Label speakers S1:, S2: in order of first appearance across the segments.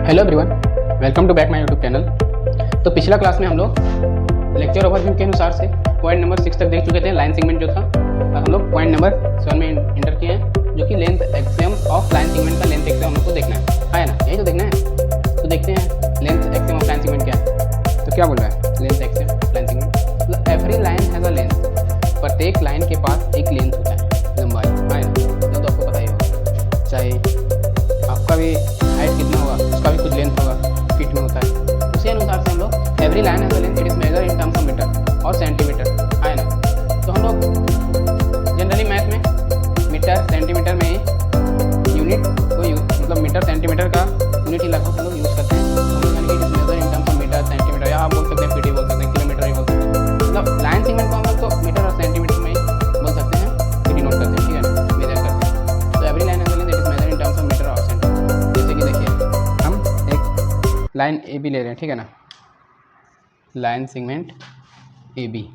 S1: Hello everyone, welcome to back my YouTube channel. तो पिछला class में हम लोग लेक्चर ओवरव्यू के अनुसार से पॉइंट नंबर 6 तक देख चुके थे, लाइन सेगमेंट जो था। और हम लोग पॉइंट नंबर 7 में इंटर किए हैं, जो कि length axiom of line segment का लेंथ एक्सियम हम लोग को देखना है ना, यही तो देखना है। तो देखते हैं length axiom of line segment क्या है। तो क्या बोल रहा है length axiom of line segment, मतलब every line has a length. प्रत्येक लाइन के पास एक लेंथ होता है, लंबाई, है ना। तो आपको पता ही होगा, चाहे आपका भी हाइट कितना होगा उसका भी कुछ लेंथ होगा, फीट में होता है। उसी अनुसार से हम लोग every line has a length, it is measure in terms of metre और सेंटीमीटर, है ना। तो हम लोग जनरली मैथ में मीटर सेंटीमीटर में यूनिट को मतलब मीटर सेंटीमीटर का यूनिट ही लगभग हम लोग यूज़ करते हैं। हम लोग यानी कि it is measure in terms of metre centimetre, या आप बोल सकते हैं फीट ही बोल सकते हैं, किलोमीटर ही बोल सकते हैं। मतलब लाइन सेगमेंट को हम लोग तो मीटर और सेंटीमीटर में ही बोल सकते हैं, डिनोट करते हैं, ठीक है ना, मेजर करते हैं। तो every line has a length, it is measure in terms of metre और सेंटीमीटर। जैसे कि देखिए हम एक लाइन ए बी ले रहे हैं, ठीक है ना, लाइन सेगमेंट ए बी,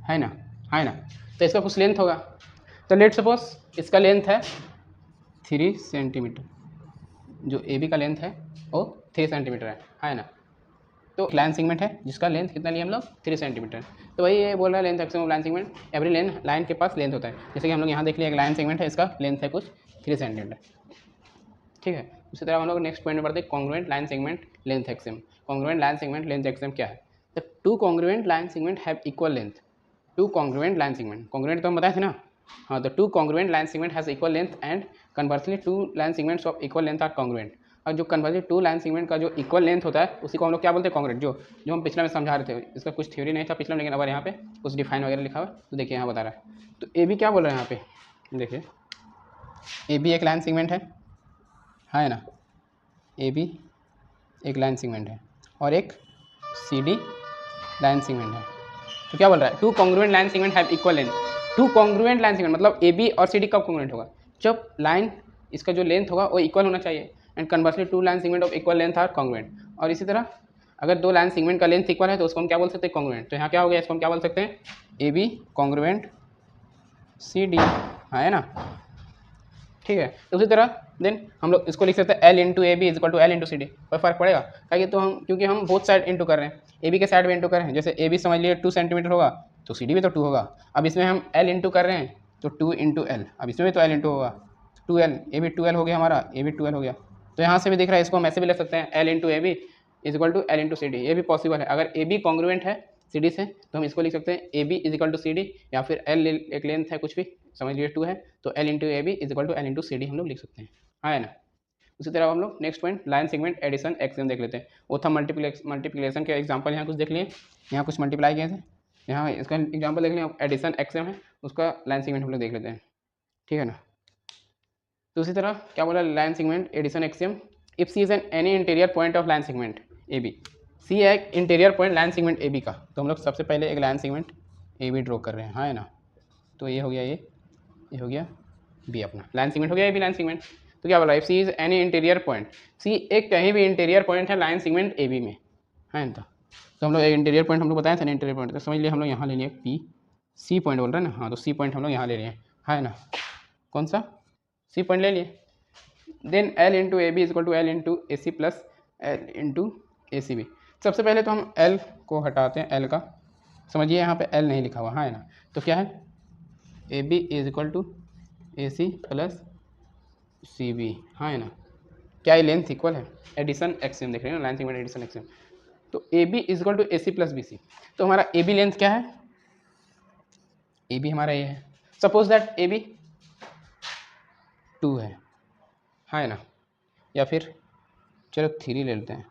S1: है ना, है ना। तो इसका कुछ लेंथ होगा। तो लेट सपोज इसका लेंथ है 3 सेंटीमीटर, जो ए बी का लेंथ है वो 3 सेंटीमीटर है ना। तो लाइन सेगमेंट है जिसका लेंथ कितना लिया हम लोग 3 सेंटीमीटर। तो वही ये बोल रहा है length axiom of line segment, every line के पास लेंथ होता है। जैसे कि हम लोग यहाँ देख लिया एक लाइन सेगमेंट है, इसका लेंथ है कुछ 3 सेंटीमीटर, ठीक है। उसी तरह हम लोग नेक्स्ट पॉइंट में बढ़ते हैं, congruent line segment length axiom. Congruent line segment length axiom क्या है? The two congruent line segment have equal length. Two congruent line segment, congruent तो हम बताए थे ना, हाँ। The two congruent line segment has equal length and conversely two line segments of equal length are congruent. और जो conversely two line segment का जो इक्वल लेंथ होता है उसी को हम लोग क्या बोलते हैं, कॉन्ग्रुएंट। जो हम पिछला में समझा रहे थे, इसका कुछ थ्योरी नहीं था पिछला, लेकिन अगर यहाँ पे कुछ डिफाइन वगैरह लिखा हुआ तो देखिए यहाँ बता रहा है। तो ए बी क्या बोल रहे हैं यहाँ पे, देखिए ए बी एक लाइन सेगमेंट है ना, ए बी एक लाइन सेगमेंट है और एक सी डी लाइन सेगमेंट है। तो क्या बोल रहा है, to congruent line segment have equal length. Two congruent line segment मतलब ए बी और सी डी कब कॉन्ग्रुएंट होगा, जब लाइन इसका जो लेंथ होगा वो इक्वल होना चाहिए। And conversely two line segment of equal length are congruent. और इसी तरह अगर दो लाइन सेगमेंट का लेंथ इक्वल है तो उसको हम क्या बोल सकते हैं, कॉन्ग्रुएंट। तो यहाँ क्या हो गया, इसको हम क्या बोल सकते हैं, A B congruent C D, है ना, ठीक है। तो उसी तरह देन हम लोग इसको लिख सकते हैं L into A B is equal to L into C D. कोई फर्क पड़ेगा क्या, तो हम क्योंकि हम बोथ साइड इंटू कर रहे हैं, ए बी के साइड में इंटू कर रहे हैं। जैसे ए बी समझ लिए 2 सेंटीमीटर होगा तो सी डी भी तो 2 होगा। अब इसमें हम एल इंटू कर रहे हैं तो 2 इंटू एल, अब इसमें भी तो एल इंटू होगा, 2L, ए बी 2L हो गया हमारा, ए बी 2L हो गया। तो यहाँ से भी दिख रहा है, इसको हम ऐसे भी लिख सकते हैं L into A B is equal to L into C D. ये भी पॉसिबल है, अगर ए बी कॉन्ग्रुएंट है सी डी से तो हम इसको लिख सकते हैं A B is equal to C D, या फिर एल एक लेंथ है कुछ भी समझ लिए 2 है तो L into A B is equal to L into C D हम लोग लिख सकते हैं, है ना। उसी तरह हम लोग next point line segment addition axiom देख लेते हैं। वो था मल्टीप्लिकेशन के एग्जांपल यहाँ कुछ देख लिए, यहाँ कुछ मल्टीप्लाई किए थे, यहाँ इसका एग्जांपल देख लिया, एडिशन एक्सियम है उसका लाइन सेगमेंट हम लोग देख लेते हैं, ठीक है ना। तो उसी तरह क्या बोला line segment addition axiom, if C is an any interior point of line segment A B. C है एक interior point line segment A B का, तो हम लोग सबसे पहले एक line segment A B draw कर रहे हैं, है ना। तो ये हो गया, ये हो गया बी, अपना लाइन सेगमेंट हो गया ए बी लाइन सेगमेंट। तो क्या बोल रहा है, if C is any interior point, C एक कहीं भी इंटीरियर पॉइंट है लाइन सेगमेंट ए बी में, है ना। तो हम लोग एक इंटीरियर पॉइंट हम लोग बताए थे ना, इंटीरियर पॉइंट, तो समझ लिए हम लोग यहाँ ले लिए पी, सी पॉइंट बोल रहे हैं ना, हाँ। तो सी पॉइंट हम लोग यहाँ ले लिए, है ना, कौन सा सी पॉइंट ले लिए। Then L into A B is equal to L into A C plus L into A C B. सबसे पहले तो हम एल को हटाते हैं, एल का समझिए यहाँ पे एल नहीं लिखा हुआ, है ना। तो क्या है, A B is equal to A C plus C B, है ना। क्या ये लेंथ इक्वल है, एडिशन एक्सियम देख रहे हैं ना, लाइन सेगमेंट एडिशन एक्सियम। तो A B is equal to A C plus B C. तो हमारा ए बी लेंथ क्या है, ए बी हमारा ये है, सपोज दैट ए बी 2 है ना, या फिर चलो 3 ले लेते हैं,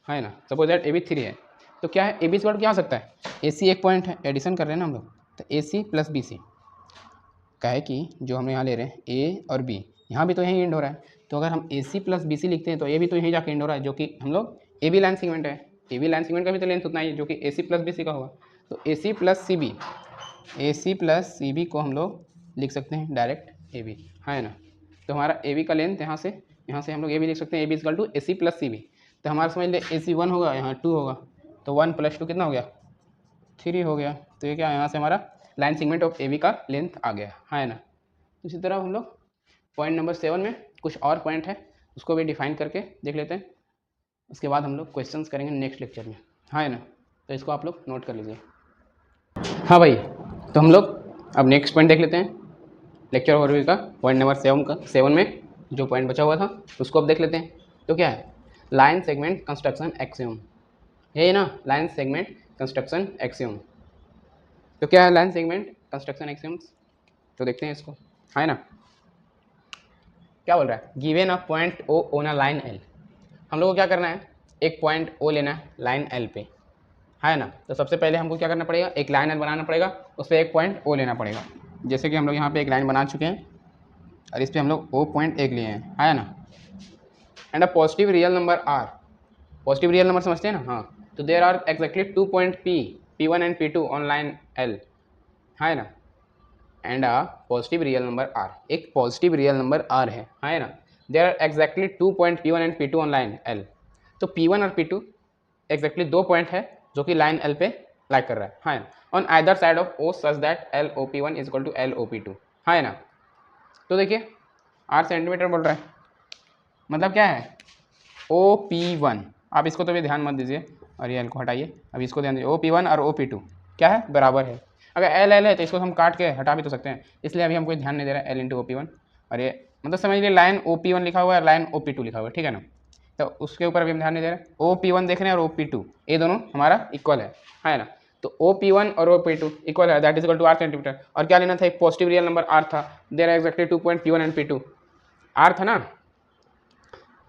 S1: है ना। सपोज दैट ए बी 3 है, तो क्या है, ए बी स्क्वायर क्या हो सकता है, ए सी एक पॉइंट है, एडिशन कर रहे हैं ना हम लोग, तो ए सी प्लस बी सी का है कि जो हम यहाँ ले रहे हैं ए और बी, यहाँ भी तो यहीं एंड हो रहा है। तो अगर हम ए सी प्लस बी सी लिखते हैं तो ए भी तो यहीं जाके एंड हो रहा है, जो कि हम लोग ए बी लाइन सेगमेंट है, ए बी लाइन सेगमेंट का भी तो लेंथ उतना ही है जो कि ए सी प्लस बी सी का होगा। तो A C plus C B, A C plus C B को हम लोग लिख सकते हैं डायरेक्ट ए बी, है ना। तो हमारा ए बी का लेंथ यहाँ से हम लोग ए बी लिख सकते हैं, A B equal to A C plus C B. तो हमारा समझ ले ए सी 1 होगा, यहाँ 2 होगा, तो 1 + 2 कितना हो गया, 3 हो गया। तो ये क्या, यहाँ से हमारा line segment of A B का लेंथ आ गया, है ना। इसी तरह हम लोग पॉइंट नंबर 7 में कुछ और पॉइंट है उसको भी डिफाइन करके देख लेते हैं, उसके बाद हम लोग क्वेश्चंस करेंगे नेक्स्ट लेक्चर में, हाँ है ना। तो इसको आप लोग नोट कर लीजिए। हाँ भाई, तो हम लोग अब नेक्स्ट पॉइंट देख लेते हैं लेक्चर ओवरव्यू का, पॉइंट नंबर 7 में जो पॉइंट बचा हुआ था उसको अब देख लेते हैं। तो क्या है, लाइन सेगमेंट कंस्ट्रक्शन एक्सियोम, है ना, लाइन सेगमेंट कंस्ट्रक्शन एक्सियोम। तो क्या है लाइन सेगमेंट कंस्ट्रक्शन एक्सियोम्स, तो देखते हैं इसको, है ना। क्या बोल रहा है, given a point O on a line L, हम लोग को क्या करना है, एक पॉइंट ओ लेना है लाइन एल पे, है ना। तो सबसे पहले हमको क्या करना पड़ेगा, एक लाइन एल बनाना पड़ेगा, उस पर एक पॉइंट ओ लेना पड़ेगा। जैसे कि हम लोग यहाँ पे एक लाइन बना चुके हैं और इस पर हम लोग ओ पॉइंट एक लिए हैं, है ना। And a positive real number R, positive real number समझते हैं ना, हाँ। तो there are exactly 2 point P1 and P2 on line L, है ना। And a positive real number R, एक पॉजिटिव रियल नंबर आर है ना। There are exactly 2 point P1 and P2 on line L. तो P1 और P2 exactly 2 point है जो कि लाइन एल पे लाइक कर रहा है ना। On either side of O such that LOP1 is equal to LOP2, है ना। तो देखिए आर सेंटीमीटर बोल रहा है, मतलब क्या है OP1, आप इसको तो भी ध्यान मत दीजिए और ये एल को हटाइए, अब इसको ध्यान दीजिए, OP1 और OP2 क्या है, बराबर है। अगर एल एल है तो इसको हम काट के हटा भी तो सकते हैं, इसलिए अभी हमको ध्यान नहीं दे रहा है, L इंटू OP1, और ये मतलब समझ लीजिए लाइन OP1 लिखा हुआ है, लाइन OP2 लिखा हुआ है, ठीक है ना। तो उसके ऊपर अभी हम ध्यान नहीं दे रहे, OP1 देख रहे हैं और OP2 ये दोनों हमारा इक्वल है ना। तो OP1 और OP2 इक्वल है, that is equal to R centimetre. और क्या लेना था, एक पॉजिटिव रियल नंबर आर था, there exactly 2 point P1 and P2 are था ना।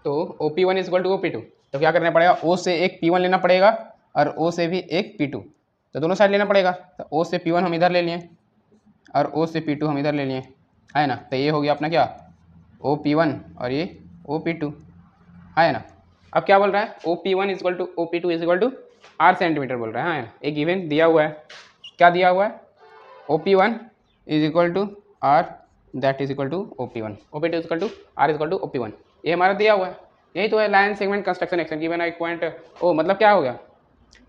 S1: तो OP1 is equal to OP2, तो क्या करना पड़ेगा, O से एक P1 लेना पड़ेगा और O से भी एक P2, तो दोनों साइड लेना पड़ेगा। तो O से P1 हम इधर ले लिए और O से P2 हम इधर ले लिए, है ना। तो ये हो गया अपना क्या, OP1 और ये OP2, है ना। अब क्या बोल रहा है, OP1 is equal to OP2 is equal to R centimetre बोल रहा है, एक गिवन दिया हुआ है, क्या दिया हुआ है, OP1 is equal to R that is equal to OP1, OP2 is equal to R is equal to OP1, ये हमारा दिया हुआ है। यही तो है line segment construction action, given एक पॉइंट ओ, मतलब क्या हो गया,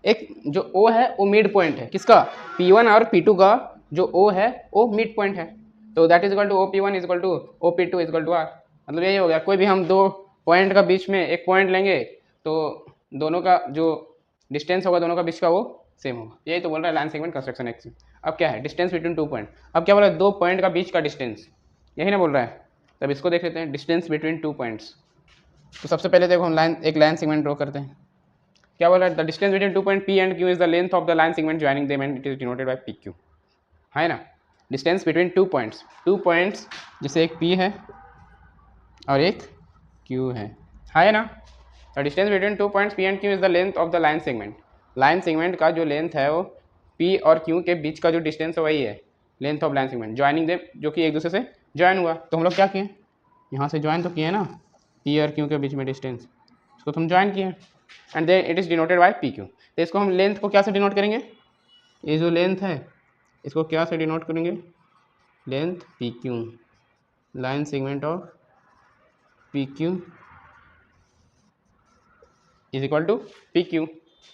S1: एक जो O है वो मिड पॉइंट है, किसका, P1 और P2 का जो O है वो मिड पॉइंट है। तो that is equal to OP1 is equal to OP2 is equal to R, मतलब यही हो गया। कोई भी हम दो पॉइंट का बीच में एक पॉइंट लेंगे तो दोनों का जो डिस्टेंस होगा दोनों का बीच का वो सेम होगा, यही तो बोल रहा है लाइन सेगमेंट कंस्ट्रक्शन एक्शन। अब क्या है, डिस्टेंस बिटवीन 2 पॉइंट, अब क्या बोल रहा है, 2 पॉइंट का बीच का डिस्टेंस, यही ना बोल रहा है। तब इसको देख लेते हैं, डिस्टेंस बिटवीन 2 पॉइंट्स। तो सबसे पहले देखो हम एक लाइन सेगमेंट ड्रॉ करते हैं। क्या बोल रहा है, the distance between 2 point P and Q is the length of the line segment joining them and it is denoted by PQ, है ना। डिस्टेंस बिटवीन 2 पॉइंट्स जैसे एक P है और एक Q है ना। The distance between 2 points P and Q is the length of the line segment, line segment का जो लेंथ है वो P और Q के बीच का जो डिस्टेंस है वही है length of line segment joining them, जो कि एक दूसरे से ज्वाइन हुआ। तो हम लोग क्या किए, यहाँ से ज्वाइन तो किए ना, P और Q के बीच में डिस्टेंस, इसको तो हम ज्वाइन किए and then it is denoted by PQ। तो इसको हम लेंथ को क्या से डिनोट करेंगे, ये जो लेंथ है इसको क्या से डिनोट करेंगे, length PQ, line segment of PQ is equal to PQ,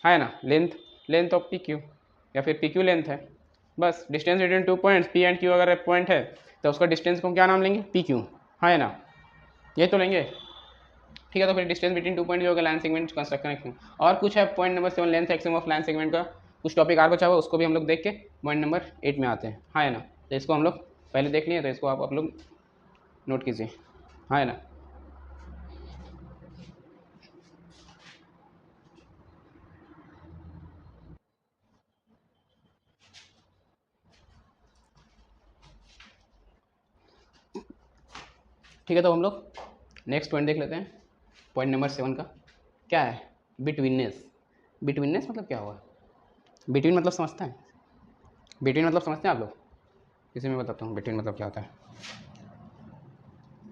S1: है ना। लेंथ ऑफ PQ या फिर PQ लेंथ है, बस distance between 2 points P and Q अगर एक पॉइंट है तो उसका डिस्टेंस को क्या नाम लेंगे, PQ, है ना, ये तो लेंगे, ठीक है। तो फिर डिस्टेंस बिटवीन 2 पॉइंट जो होगा लाइन सेगमेंट कंस्ट्रक्शन एक्शन। और कुछ है point number 7 length axiom of line segment का, कुछ टॉपिक और बचा हुआ उसको भी हम लोग देख के पॉइंट नंबर 8 में आते हैं, है ना। तो इसको हम लोग पहले देख लिए, तो इसको आप लोग नोट कीजिए, है ना। ठीक है, तो हम लोग नेक्स्ट पॉइंट देख लेते हैं, पॉइंट नंबर 7 का क्या है, बिटवीननेस। बिटवीननेस मतलब क्या हुआ, बिटवीन मतलब समझते हैं, बिटवीन मतलब समझते हैं आप लोग, इसे मैं बताता हूँ बिटवीन मतलब क्या होता है।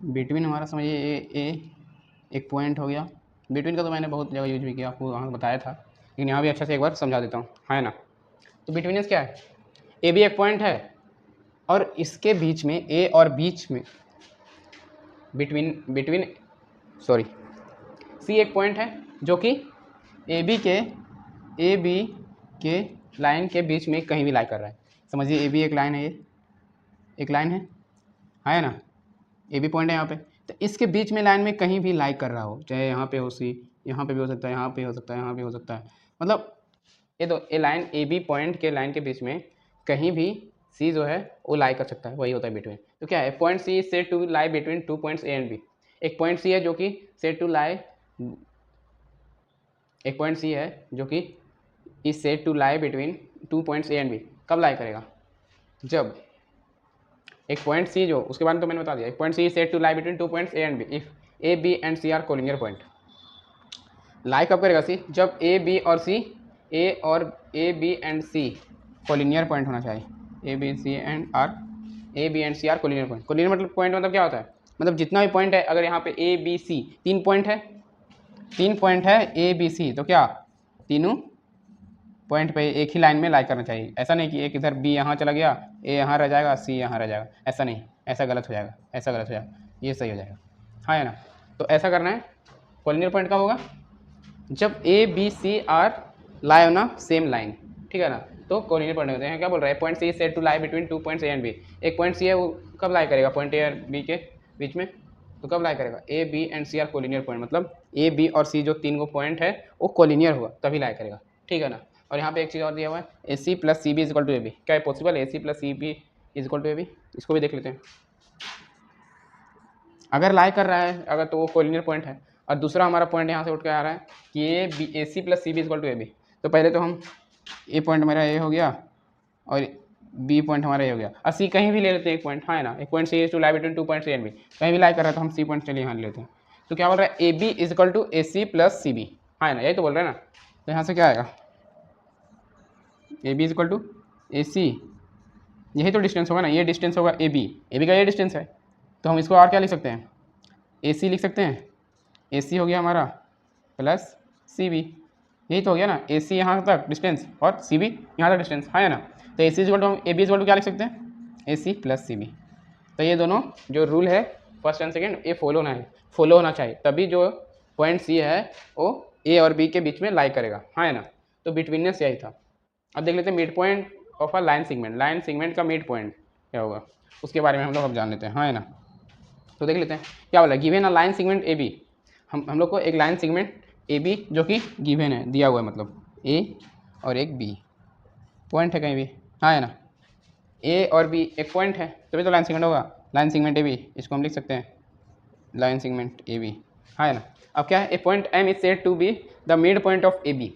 S1: बिटवीन हमारा समझिए ए एक पॉइंट हो गया, बिटवीन का तो मैंने बहुत जगह यूज भी किया, आपको वहाँ बताया था, लेकिन यहाँ भी अच्छा से एक बार समझा देता हूँ, है ना। तो बिटवीननेस क्या है, ए भी एक पॉइंट है और इसके बीच में ए और बीच में बिटवीन सॉरी सी एक पॉइंट है जो कि ए बी के लाइन के बीच में कहीं भी लाई कर रहा है। समझिए ए बी एक लाइन है, ये एक लाइन है ना, ए बी पॉइंट है यहाँ पे, तो इसके बीच में लाइन में कहीं भी लाई कर रहा हो, चाहे यहाँ पे हो सी, यहाँ पे भी हो सकता है, यहाँ पे हो सकता है, यहाँ भी हो सकता है, मतलब ये तो ये लाइन ए बी पॉइंट के लाइन के बीच में कहीं भी सी जो है वो लाई कर सकता है, वही होता है बिटवीन। तो क्या है, point C is said to lie between two points A and B. एक पॉइंट सी है जो कि सेड टू लाई, एक पॉइंट सी है जो कि is said to lie between two points A and B. कब लाई करेगा, जब एक पॉइंट सी जो, उसके बारे में तो मैंने बता दिया, एक point C is said to lie between two points A and B if A B and C are collinear point. Lie कब करेगा सी, जब ए बी और C, A B and C collinear point होना चाहिए। A B C and are, A B and C are collinear point. Collinear मतलब point मतलब क्या होता है, मतलब जितना भी पॉइंट है, अगर यहाँ पे ए बी सी तीन पॉइंट है, तीन पॉइंट है ए बी सी, तो क्या तीनों पॉइंट पे एक ही लाइन में लाई करना चाहिए। ऐसा नहीं कि एक इधर बी यहाँ चला गया, ए यहाँ रह जाएगा, सी यहाँ रह जाएगा, ऐसा नहीं, ऐसा गलत हो जाएगा, ऐसा गलत हो जाएगा, ये सही हो जाएगा, हाँ है ना। तो ऐसा करना है। कोलिनियर पॉइंट कब होगा, जब A B C are lie on a same line, ठीक है ना, तो कोलिनियर पॉइंट होते हैं। क्या बोल रहा है, point C is said to lie between two points A and B. एक पॉइंट सी है वो कब लाई करेगा, पॉइंट ए और बी के बीच में, तो कब लाई करेगा, A B and C are collinear point, मतलब ए बी और सी जो तीन को पॉइंट है वो कोलिनियर होगा तभी लाई करेगा, ठीक है ना। और यहाँ पे एक चीज़ और दिया हुआ है, A C plus C B is equal to A B. क्या है possible, A C plus C B is equal to A B, इसको भी देख लेते हैं। अगर लाई कर रहा है अगर, तो वो कोलिनियर पॉइंट है। और दूसरा हमारा पॉइंट यहाँ से उठ के आ रहा है कि A C plus C B is equal to A B. तो पहले तो हम ए पॉइंट मेरा ए हो गया और बी पॉइंट हमारा ए हो गया, और सी कहीं भी ले लेते हैं एक पॉइंट, हाँ है ना। एक point C is to lie between two points A and B, कहीं भी लाई कर रहा है तो हम सी पॉइंट चलिए यहाँ ले लेते हैं। तो क्या बोल रहा है, A B is equal to A C plus C B, हाँ है ना, यही तो बोल रहे हैं ना। तो यहाँ से क्या आएगा, A B is equal to A C, यही तो डिस्टेंस होगा ना, ये डिस्टेंस होगा ए बी का ये डिस्टेंस है। तो हम इसको और क्या लिख सकते हैं, ए सी लिख सकते हैं, ए सी हो गया हमारा प्लस सी बी, यही तो हो गया ना, ए सी यहाँ तक डिस्टेंस और सी बी यहाँ तक डिस्टेंस, हाँ है ना। तो A C is equal to, हम A B is equal to क्या लिख सकते हैं, ए सी प्लस सी बी। तो ये दोनों जो रूल है फर्स्ट एंड सेकेंड, ये फॉलो होना चाहिए, तभी जो पॉइंट सी है वो ए और बी के बीच में लाई करेगा, हाँ है ना। तो बिटवीननेस यही था। अब देख लेते हैं mid point of a line segment. Line segment का मिड पॉइंट क्या होगा, उसके बारे में हम लोग अब जान लेते हैं, हाँ है ना। तो देख लेते हैं क्या बोला, given a line segment A B. हम लोग को एक लाइन सेगमेंट ए बी जो कि गिवन है, दिया हुआ है, मतलब ए और एक बी पॉइंट है कहीं भी, हाँ है ना। ए और बी एक पॉइंट है तभी तो लाइन सेगमेंट होगा, लाइन सेगमेंट ए बी, इसको हम लिख सकते हैं लाइन सेगमेंट ए बी, हाँ है ना। अब क्या है, a point M is said to be the mid point of A B.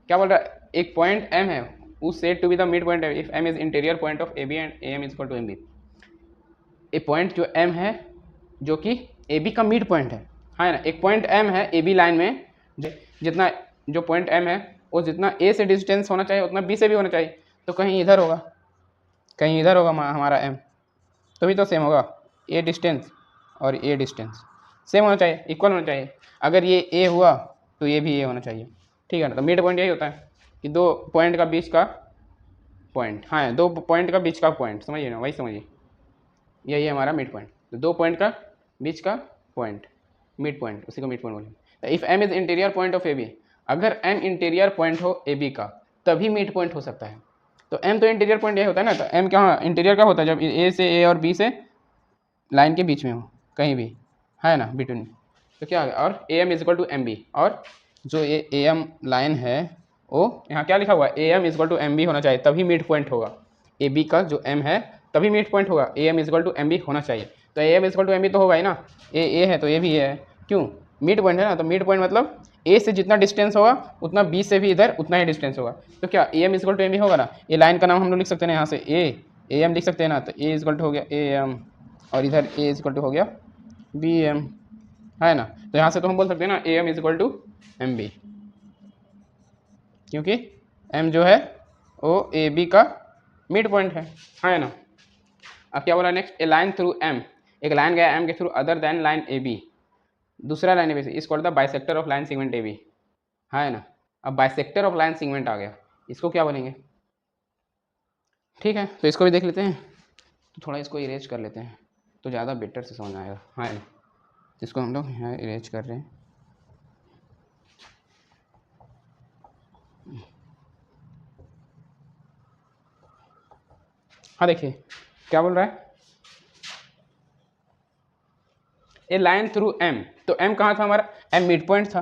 S1: क्या बोल रहा है, एक पॉइंट एम है वो said to be the mid point if M is interior point of A B and A M is equal to M B. A point जो M है जो कि ए बी का मिड पॉइंट है, हाँ ना। एक पॉइंट एम है ए बी लाइन में, जितना जो पॉइंट एम है वो जितना ए से डिस्टेंस होना चाहिए उतना बी से भी होना चाहिए। तो कहीं इधर होगा, कहीं इधर होगा हमारा एम, तभी तो सेम होगा। ए डिस्टेंस और ए डिस्टेंस सेम होना चाहिए, इक्वल होना चाहिए। अगर ये ए हुआ तो ये भी ए होना चाहिए, ठीक है ना। तो मिड पॉइंट यही होता है कि दो पॉइंट का बीच का पॉइंट, हाँ दो पॉइंट का बीच का पॉइंट, समझिए ना, वही समझिए, यही है हमारा मिड पॉइंट। तो दो पॉइंट का बीच का पॉइंट, मिड पॉइंट, उसी को मिड पॉइंट बोलेंगे। If M is interior point of A B, अगर एम इंटीरियर पॉइंट हो ए बी का तभी मिड पॉइंट हो सकता है। तो एम तो इंटीरियर पॉइंट यही होता है ना। तो एम क्या इंटीरियर का होता है, जब ए से ए और बी से लाइन के बीच में हो कहीं भी, है ना, बिटवीन। तो क्या आ गया, और A M is equal to M B, और जो ए एम लाइन है वो यहाँ क्या लिखा हुआ है, A M is equal to M B होना चाहिए तभी मिड पॉइंट होगा। ए बी का जो एम है तभी मिड पॉइंट होगा, A M is equal to M B होना चाहिए। तो A M is equal to M B तो होगा ही ना, ए है तो ए भी है, क्यों, मिड पॉइंट है ना। तो मिड पॉइंट मतलब ए से जितना डिस्टेंस होगा उतना बी से भी इधर उतना ही डिस्टेंस होगा। तो क्या A M is equal to M B होगा ना। ये लाइन का नाम हम लोग लिख सकते हैं यहाँ से ए एम लिख सकते हैं ना। तो ए इज इक्वल टू हो गया ए एम, और इधर ए इज इक्वल टू हो गया बी एम, है ना। तो यहाँ से तो हम बोल सकते हैं ना A M is equal to M B, क्योंकि एम जो है वो ए बी का मिड पॉइंट है ना। अब क्या बोला next, a line through M, एक लाइन गया एम के through other than line A B, दूसरा लाइन ए बी से, is called the bisector of line segment A B, है ना। अब बाइसेक्टर ऑफ लाइन सेगमेंट आ गया, इसको क्या बोलेंगे, ठीक है। तो इसको भी देख लेते हैं। तो थोड़ा इसको इरेज कर लेते हैं तो ज़्यादा बेटर से समझ आएगा, हाँ ना। जिसको हम लोग यहाँ इरेज कर रहे हैं, हाँ देखिए क्या बोल रहा है, ए लाइन थ्रू एम, तो एम कहाँ था हमारा, एम मिड पॉइंट था,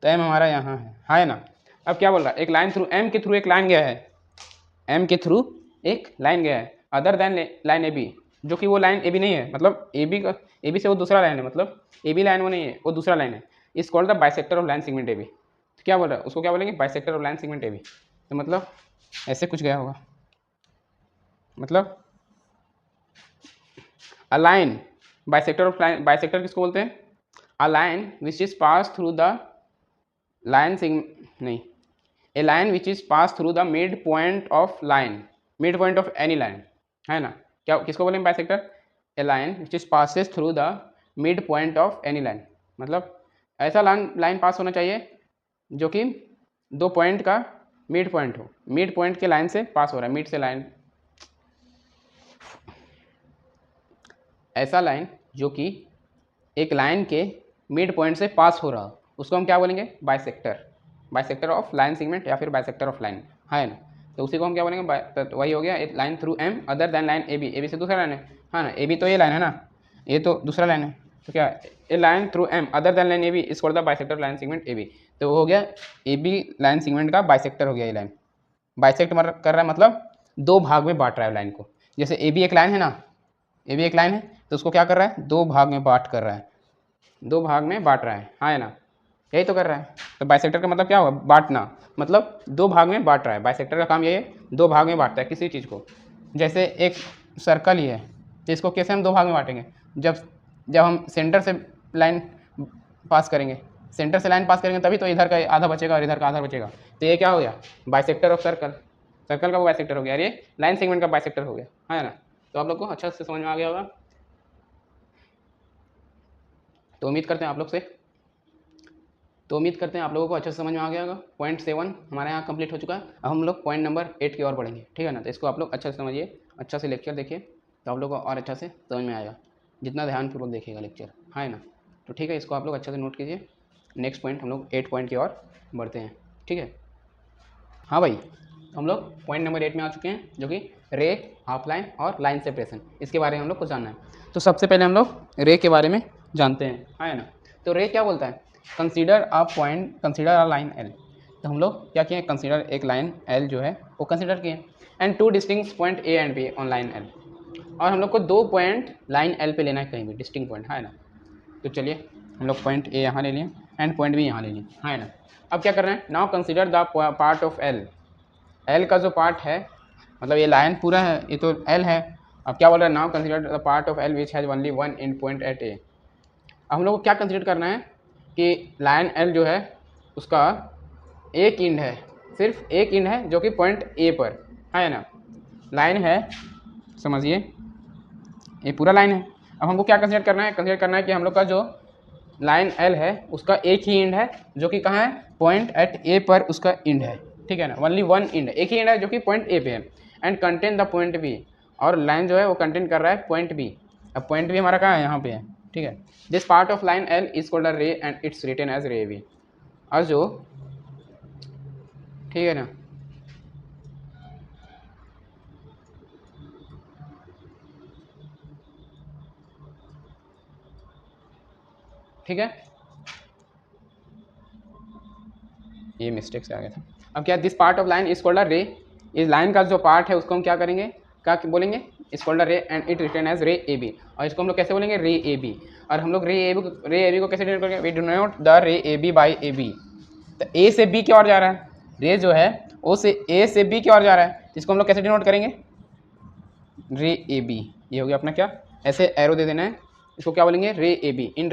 S1: तो एम हमारा यहाँ है ना। अब क्या बोल रहा है, एक लाइन थ्रू एम के थ्रू एक लाइन गया है, एम के थ्रू एक लाइन गया है other than line A B, जो कि वो लाइन ए बी नहीं है, मतलब ए बी का, ए बी से वो दूसरा लाइन है, मतलब ए बी लाइन वो नहीं है, वो दूसरा लाइन है, is called the bisector of line segment A B. तो क्या बोल रहा है, उसको क्या बोलेंगे, bisector of line segment A B. तो मतलब ऐसे कुछ गया होगा, मतलब a line bisector of line, bisector किसको बोलते हैं, a line which is pass through the line नहीं, a line which is pass through the mid point of line, mid point of any line, है ना। क्या किसको बोलेंगे bisector, A line which is passes through the mid point of any line, मतलब ऐसा line पास होना चाहिए जो कि दो पॉइंट का मिड पॉइंट हो, मिड पॉइंट के लाइन से पास हो रहा है, मिड से लाइन, ऐसा लाइन जो कि एक लाइन के मिड पॉइंट से पास हो रहा हो, उसको हम क्या बोलेंगे, bisector, bisector of line segment या फिर बाइसेक्टर ऑफ लाइन, है ना। तो उसी को हम क्या बोलेंगे, तो वही हो गया, एक line through M other than line A B, A B से दूसरा लाइन है ना, ए बी तो ये लाइन है ना, ये तो दूसरा लाइन है, तो क्या a line through M other than line A B is called the bisector line segment A B. तो वो हो गया ए बी लाइन सेगमेंट का बाइसेक्टर हो गया, ये लाइन बाइसेक्ट कर रहा है, मतलब दो भाग में बांट रहा है लाइन को, जैसे ए बी एक लाइन है ना, ए बी एक लाइन है, तो उसको क्या कर रहा है, दो भाग में बांट कर रहा है, दो भाग में बांट रहा है, हाँ है ना, यही तो कर रहा है। तो बाइसेक्टर का मतलब क्या हुआ, बांटना, मतलब दो भाग में बांट रहा है, बाइसेक्टर का काम यही है, दो भाग में बांटता है किसी चीज़ को। जैसे एक सर्कल ही है, तो इसको कैसे हम दो भाग में बांटेंगे, जब हम सेंटर से लाइन पास करेंगे, सेंटर से लाइन पास करेंगे तभी तो इधर का आधा बचेगा और इधर का आधा बचेगा, तो ये क्या हो गया, बाइसेक्टर ऑफ सर्कल, सर्कल का वो बाइसेक्टर हो गया, और ये लाइन सेगमेंट का बाइसेक्टर हो गया, है ना। तो आप लोग को अच्छा से समझ में आ गया होगा, तो उम्मीद करते हैं आप लोगों को अच्छे से समझ में आ गया होगा। पॉइंट 7 हमारे यहाँ कंप्लीट हो चुका है, अब हम लोग पॉइंट नंबर 8 की ओर बढ़ेंगे, ठीक है ना। तो इसको आप लोग अच्छे से समझिए, अच्छा से लेक्चर देखिए, तो आप लोगों को और अच्छा से समझ में आएगा, जितना ध्यानपूर्वक देखिएगा लेक्चर, है ना। तो ठीक है, इसको आप लोग अच्छे से नोट कीजिए। नेक्स्ट पॉइंट हम लोग 8 पॉइंट की ओर बढ़ते हैं, ठीक है। हाँ भाई, हम लोग पॉइंट नंबर 8 में आ चुके हैं, जो कि रे, ऑफलाइन और लाइन सेपरेशन, इसके बारे में हम लोग को जानना है। तो सबसे पहले हम लोग रे के बारे में जानते हैं, है ना। तो रे क्या बोलता है, consider a point, consider a line L. तो हम लोग क्या किए, कंसीडर एक लाइन एल जो है वो कंसीडर किए, and two distinct point A and be on line L, और हम लोग को दो पॉइंट लाइन एल पे लेना है कहीं भी, डिस्टिंक्ट पॉइंट, है ना। तो चलिए हम लोग पॉइंट ए यहाँ ले लिए एंड पॉइंट बी यहाँ ले लिए, है ना। अब क्या कर रहे हैं, now consider the part of L, L का जो पार्ट है, मतलब ये लाइन पूरा है, ये तो एल है। अब क्या बोल रहा है, now consider the part of L which has only one end point at A. अब हम लोग को क्या कंसीडर करना है कि लाइन एल जो है उसका एक इंड है, सिर्फ एक इंड है जो कि पॉइंट ए पर, है ना। लाइन है, समझिए ये पूरा लाइन है। अब हमको क्या कंसीडर करना है, कंसीडर करना है कि हम लोग का जो लाइन एल है उसका एक ही इंड है जो कि कहाँ है, पॉइंट एट ए पर उसका इंड है, ठीक है ना। ओनली वन इंड, एक ही इंड है जो कि पॉइंट ए पे है, and contain the point B, और लाइन जो है वो कंटेन कर रहा है पॉइंट बी। अब पॉइंट बी हमारा कहाँ है, यहाँ पे है, ठीक है। This part of line L is called a ray and it's written as ray B. और जो, ठीक है ना, ठीक है, ये मिस्टेक से आ गया था। अब क्या, this part of line is called a रे, इस लाइन का जो पार्ट है उसको हम क्या करेंगे, क्या बोलेंगे, is called a ray and it written as रे ए बी। और इसको हम लोग कैसे बोलेंगे, रे ए बी। और हम लोग रे ए बी को कैसे डिनोट करेंगे, we denote the ray A B by A B. तो ए से बी की ओर जा रहा है, रे जो है ओ से ए से बी की ओर जा रहा है, इसको हम लोग कैसे डिनोट करेंगे, रे ए बी। ये हो गया अपना क्या, ऐसे एरो दे देना है, इसको क्या बोलेंगे, रे A B. In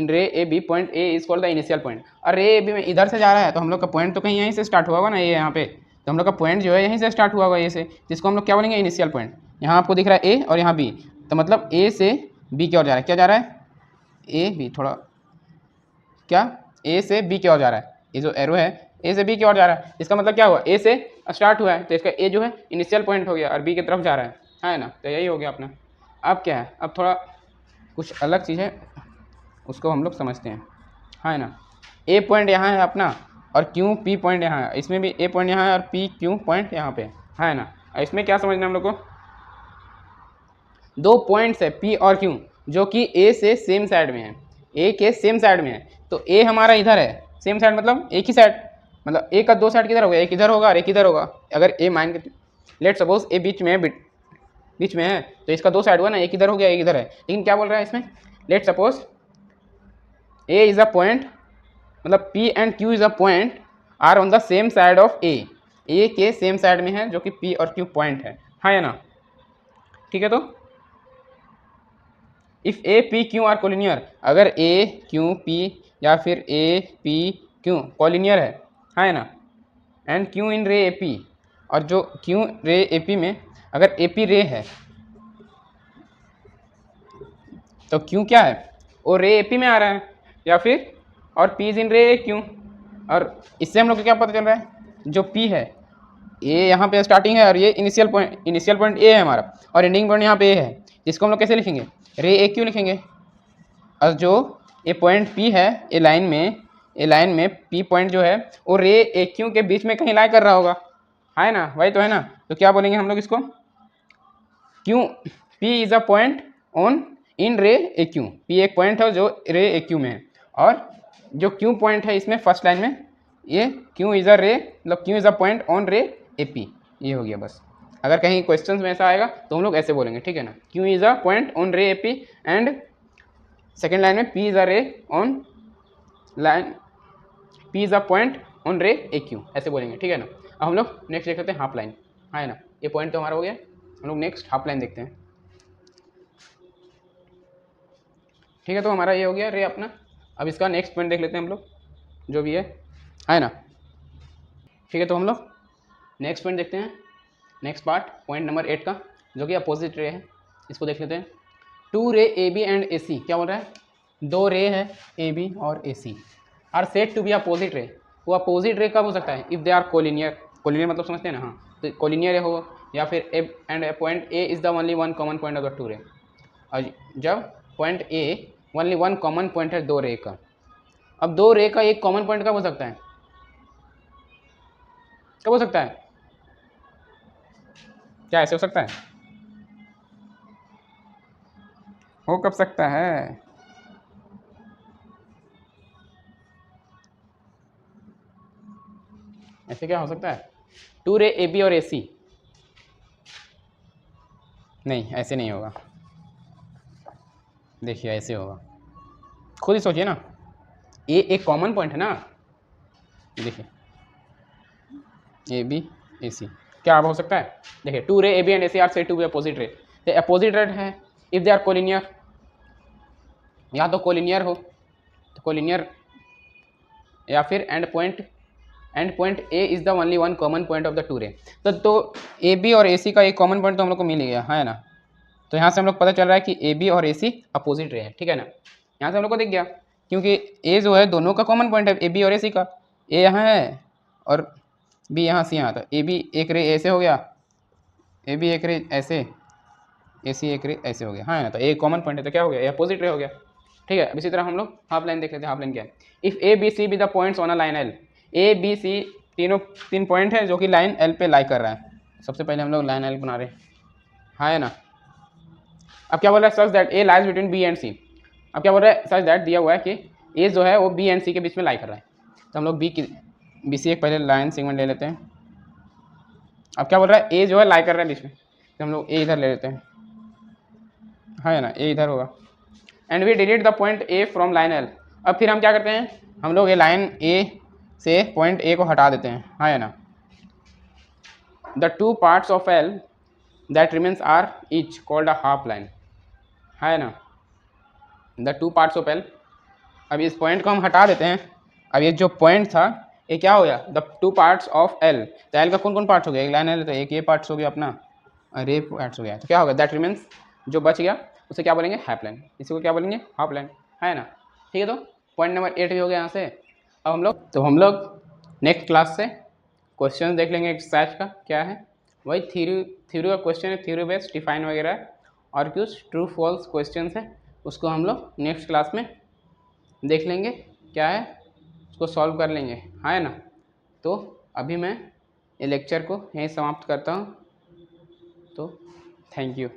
S1: ray A B point A is called the initial point. और रे ए बी में इधर से जा रहा है तो हम लोग का पॉइंट तो कहीं यहीं से स्टार्ट हुआ होगा ना, ये यहाँ पे, तो हम लोग का पॉइंट जो है यहीं से स्टार्ट हुआ होगा, ये से, जिसको हम लोग क्या बोलेंगे, इनिशियल पॉइंट। यहाँ आपको दिख रहा है ए और यहाँ बी, तो मतलब ए से बी की ओर जा रहा है, क्या जा रहा है, ए बी, थोड़ा क्या, ए से बी की ओर जा रहा है, ये जो एरो है ए से बी की ओर जा रहा है, इसका मतलब क्या हुआ, ए से स्टार्ट हुआ है तो इसका ए जो है इनिशियल पॉइंट हो गया और बी की तरफ जा रहा है ना। तो यही हो गया अपना। अब क्या है, अब थोड़ा कुछ अलग चीज़ है, उसको हम लोग समझते हैं, है ना। ए पॉइंट यहाँ है अपना और क्यू पी पॉइंट यहाँ है, इसमें भी ए पॉइंट यहाँ है और पी क्यू पॉइंट यहाँ पे है ना। इसमें क्या समझना है हम लोग को, दो पॉइंट्स है पी और क्यू, जो कि ए से सेम साइड में है, ए के सेम साइड में है। तो ए हमारा इधर है, सेम साइड मतलब एक ही साइड, मतलब ए का दो साइड किधर होगा, एक इधर होगा और एक इधर होगा। अगर ए मान के लेट सपोज ए बीच में है, बीच में है, तो इसका दो साइड हुआ ना, एक इधर हो गया एक इधर है। लेकिन क्या बोल रहा है इसमें, let suppose A is a point, मतलब P and Q is a point are on the same side of A के सेम साइड में है, जो कि P और Q पॉइंट है, हाँ या ना। ठीक है, तो if A P Q R collinear, अगर ए क्यू पी या फिर ए पी क्यू कोलिनियर है, हाँ ना, and Q in ray A P, और जो क्यू रे ए पी में अगर ए पी रे है, तो क्यू क्या है, वो रे ए पी में आ रहा है, या फिर और P is in ray A Q. और इससे हम लोग को क्या पता चल रहा है, जो पी है, ए यहाँ पे स्टार्टिंग है और ये इनिशियल पॉइंट ए है हमारा, और एंडिंग पॉइंट यहाँ पे ए है, जिसको हम लोग कैसे लिखेंगे, रे ए क्यू लिखेंगे। और जो ए पॉइंट पी है, ए लाइन में पी पॉइंट जो है वो रे ए क्यू के बीच में कहीं लाई कर रहा होगा, है ना, वही तो है ना। तो क्या बोलेंगे हम लोग इसको, Q P is a point on in ray A Q, P एक पॉइंट है जो रे ए क्यू में है, और जो क्यू पॉइंट है इसमें फर्स्ट लाइन में, ये क्यू इज अ रे, मतलब Q is a point on रे ए पी, ये हो गया बस। अगर कहीं क्वेश्चन में ऐसा आएगा तो हम लोग ऐसे बोलेंगे, ठीक है ना, Q is a point on रे A P and second line में पी इज अ रे on line, P is a point on रे ए क्यू, ऐसे बोलेंगे, ठीक है ना। अब हम लोग नेक्स्ट देख लेते हैं हाफ लाइन, है ना, ये पॉइंट तो हमारा हो गया। हम लोग नेक्स्ट हाफ लाइन देखते हैं, ठीक है। तो हमारा ये हो गया रे अपना। अब इसका नेक्स्ट पॉइंट देख लेते हैं हम लोग, जो भी है ना, ठीक है। तो हम लोग नेक्स्ट पॉइंट देखते हैं, नेक्स्ट पार्ट पॉइंट नंबर 8 का, जो कि अपोजिट रे है, इसको देख लेते हैं। To ray A B and A सी, क्या बोल रहा है, दो रे है ए बी और A C are set to be opposite ray. वो अपोजिट रे कब हो सकता है, if they are collinear, collinear मतलब समझते हैं ना, हाँ, तो कोलिनियर हो, या फिर A and A point A is the only one common point of the two रे। और जब point A only one common point है दो रे का। अब दो रे का एक कॉमन पॉइंट कब हो सकता है, कब हो सकता है, क्या ऐसे हो सकता है, हो कब सकता है, ऐसे क्या हो सकता है, टू रे ए बी और ए सी, नहीं ऐसे नहीं होगा, देखिए ऐसे होगा, खुद ही सोचिए ना, ए एक कॉमन पॉइंट है ना, देखिए ए बी ए सी, क्या अब हो सकता है, देखिए two ray A B and A C are said to be opposite ray, तो अपोजिट रे है इफ दे आर कोलिनियर, या तो कोलिनियर हो, तो कोलिनियर, या फिर and point A is the only one common point of the two रे। तो ए बी और ए सी का एक कॉमन पॉइंट तो हम लोग को मिल गया, है ना। तो यहाँ से हम लोग पता चल रहा है कि ए बी और ए सी अपोजिट रे है, ठीक है ना, यहाँ से हम लोग को दिख गया, क्योंकि ए जो है दोनों का कॉमन पॉइंट है, ए बी और ए सी का, ए यहाँ है और बी यहाँ से यहाँ, तो ए बी एक रे ऐसे हो गया, ए बी एक रे ऐसे, ए सी एक रे ऐसे हो गया, हाँ ना, तो ए कॉमन पॉइंट है, तो क्या हो गया, ये अपोजिट रे हो गया, ठीक है। अब इसी तरह हम लोग हाफ लाइन देख लेते हैं। हाफ लाइन क्या है, if A B C be the points on a line L, A B C तीन पॉइंट है जो कि लाइन एल पे लाई कर रहा है। सबसे पहले हम लोग लाइन एल बना रहे हैं, हाँ है ना। अब क्या बोल रहा है, such that A lies between B and C. अब क्या बोल रहा है, सच दैट दिया हुआ है कि ए जो है वो बी एंड सी के बीच में लाई कर रहा है, तो हम लोग बी सी एक पहले लाइन सेगमेंट ले लेते हैं। अब क्या बोल रहा है, ए जो है लाई कर रहा है बीच में, तो हम लोग ए इधर ले लेते हैं, है ना, ए इधर होगा, and we delete the point A from line L. अब फिर हम क्या करते हैं, हम लोग ये लाइन ए से पॉइंट ए को हटा देते हैं, है ना। The two parts of L that remains are each called a half line, है ना, the two parts of L. अब इस पॉइंट को हम हटा देते हैं। अब ये जो पॉइंट था ये क्या हो गया, the two parts of L, तो एल का कौन कौन पार्ट्स हो गया, एक लाइन एल, तो एक ये पार्ट्स हो गया अपना और ये पार्ट्स हो गया, तो क्या होगा, दैट रिमेन्स, जो बच गया उसे क्या बोलेंगे, हाफ लाइन, इसी को क्या बोलेंगे, हाफ लाइन, है ना। ठीक है, तो पॉइंट नंबर 8 भी हो गया यहाँ से। अब हम लोग नेक्स्ट क्लास से क्वेश्चन देख लेंगे एक्सरसाइज का, क्या है वही थ्योरी का क्वेश्चन है, थ्योरी बेस्ड डिफाइन वगैरह, और कुछ ट्रू फॉल्स क्वेश्चन है, उसको हम लोग नेक्स्ट क्लास में देख लेंगे, क्या है उसको सॉल्व कर लेंगे, है ना। तो अभी मैं ये लेक्चर को यहीं समाप्त करता हूँ, तो थैंक यू।